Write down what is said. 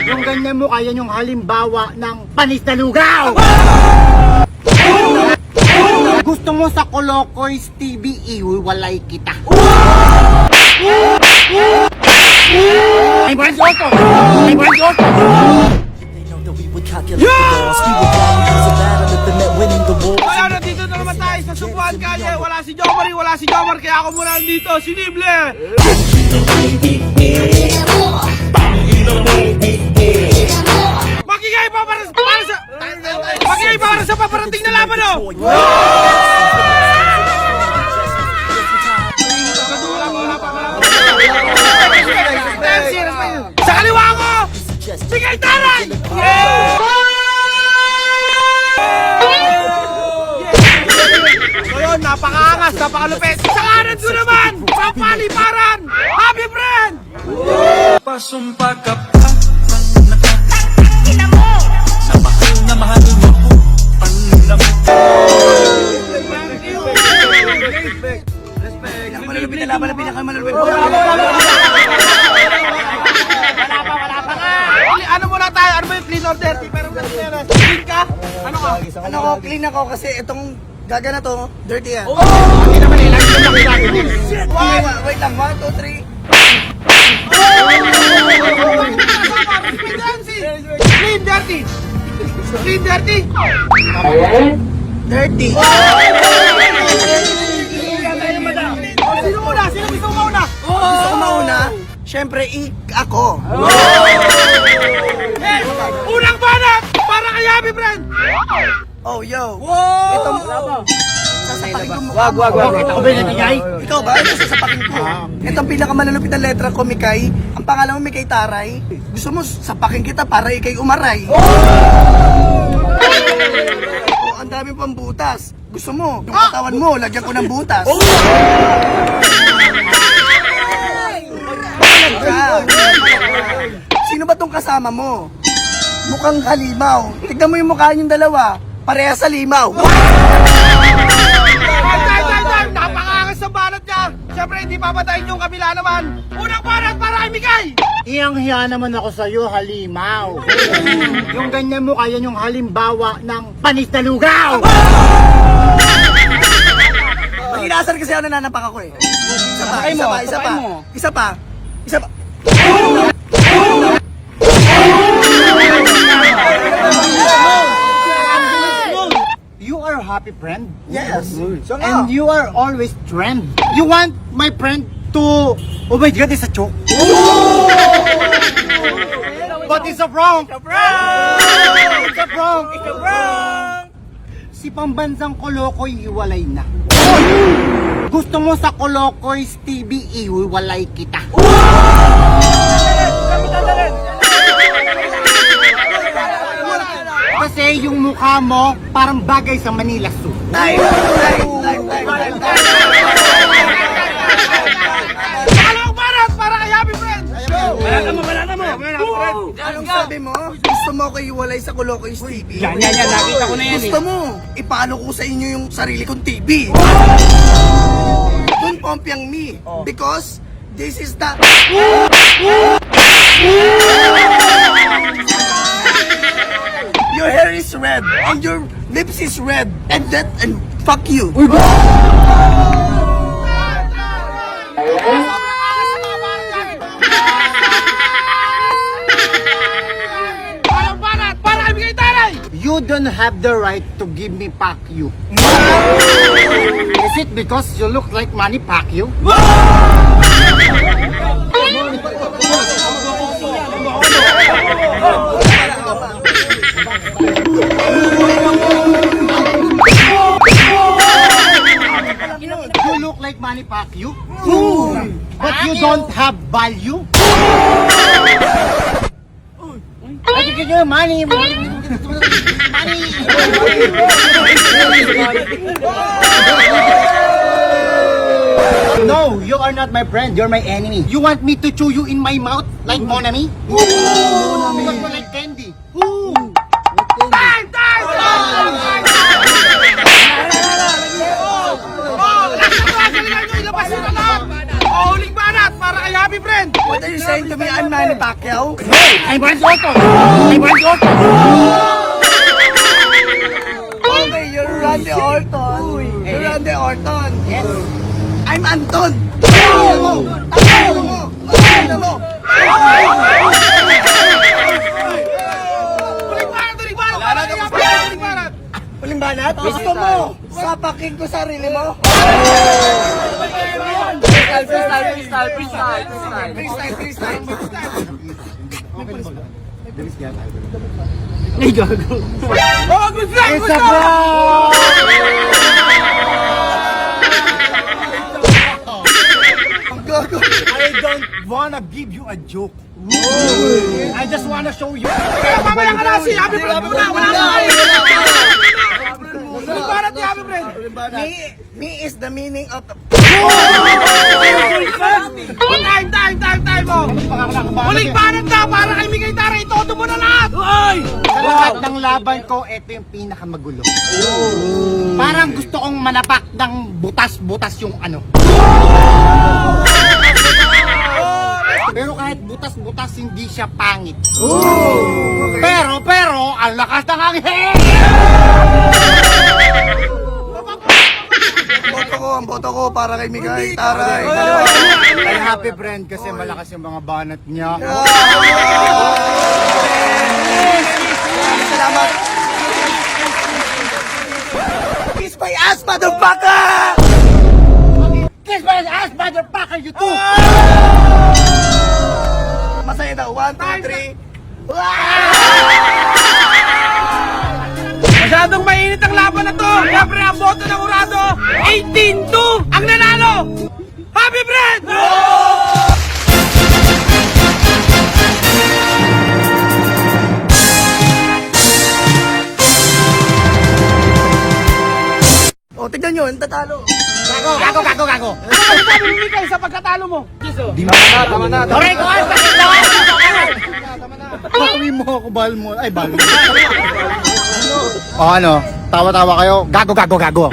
Yung ganyan mo kaya yung halimbawa ng panis na lugaw. Gusto mo sa Kolokoy's TV, iwiwalay kita. Ay, Brand Otto! Ay, Brand Otto! Kaya nandito na naman tayo sa Subuan Kalye. Wala si Jomari, wala si Jomar. Kaya ako muna nandito, si Nible. Magigay pa para sa magigay para sa paparating na laban, oh! Sa kaliwa ko, Bigay Taray! So yun, napakaangas, napakalupit. Sa kanan ko naman, papaliparan, Happy Friend! Pasumpa ka pa, sa mahal na mahal mo po, Malulupit na laban na pinakamalulupit. Ano muna tayo? Ano ba yung clean or dirty? Pero clean ka? Ano ka? Ano ko, clean ako kasi itong gaga na to, dirty yan. Hindi naman ilang yung nakilaki mo. Wait lang, 1, 2, 3. Clean, dirty. Clean, dirty. Dirty. Sino muna? Sino gusto mo mauna? Gusto ko mauna, syempre, ako. Unang banat para kay Happy Friend. Oh, yo. Itong Sasapakin ko mukha mo. Ito ba yung nangyay? Ikaw ba? Ito sasapakin ko. Itong pinakamalulupit na letra ko, Mikay. Ang pangalan mo, Mikay Taray. Gusto mo, sapakin kita para ikay umaray. Oh, ang dami pang butas. Gusto mo, yung katawan mo, lagyan ko ng butas. Sino ba tong kasama mo? Mukhang halimaw. Tignan mo yung mukha niyong dalawa. Pareha sa limaw. Napakangas sa banat niya. Siyempre, hindi papatayin yung kabila naman. Unang banat para kay Mikay. Iyang-hiya naman ako sa'yo, halimaw. Yung ganyan mo kaya yung halimbawa ng panis na lugaw. Mag-inasar kasi ako nananapak ako eh. Isa pa. You are happy friend? Yes. And you are always trend. You want my friend to... Oh my God, it's a joke. But it's a prank. It's a prank. Si pambansang Kolokoy, hiwalay na. Gusto mo sa Kolokoy's TV, iwiwalay kita. Kasi yung mukha mo parang bagay sa Manila Zoo. Pangalawang banat para kay Happy Friend. Balata mo. Anong sabi mo? Gusto mo ako iwalay sa Kolokoy's TV? Yan. Nakita ko na yan Gusto mo, ipalo ko sa inyo yung sarili kong TV. Don't pompiang me. Because this is the... Your hair is red and your lips is red and fuck you. Pangalawang banat para kay Bigay Taray. You don't have the right to give me Pacquiao. Is it because you look like Manny Pacquiao? You look like Manny Pacquiao? But you don't have value? I think you're money. No, you are not my friend. You're my enemy. You want me to chew you in my mouth like Monami? Because you're like candy. Time! Last na galingan nyo, ilabas nyo na lahat. Huling banat para kay Happy Friend. What are you saying to me? I'm Manny Pacquiao? I'm Randy Orton! I'm Randy Orton! Okay, you're Randy Orton. You're Randy Orton. Yes. I'm Anton. Ano mo? Ano mo? Ano mo? Uling banat? Gusto mo? Sapakin ko sarili mo? Freestyle. Oh, good luck! It's a prank! Gago. I don't wanna give you a joke. I just wanna show you. Kaya mamaya ka na si Happy Friend muna! Wala na! Uling banat ni Happy Friend! Me is the meaning of the... Time mo! Uling banat na! Para kay Migay Tara, itodo mo na lahat! Sa lahat ng laban ko, ito yung pinakamagulo. Parang gusto kong manapak ng butas-butas yung ano. Pero kahit butas-butas, hindi siya pangit. Pero, ang lakas ng hangin! Ang boto ko para kay Migay Taray. Kay Happy Friend kasi malakas yung mga banat niya. Salamat. Kiss my ass, motherfucker! Kiss my ass, motherfucker, you too! Masaya daw. 1, 2, 3. Masyadong mainit ang laban na to! Siyempre ang boto ng Urado, 18-2 ang nanalo! Happy Friend! O, tignan nyo, ang tatalo. Gago! Ano sabi ni Mikay sa pagkatalo mo? Tama na. Aray ko, ay, sakit na! Bawi mo ako, bal mo. Ay, bal mo. O ano, tawa-tawa kayo, gago!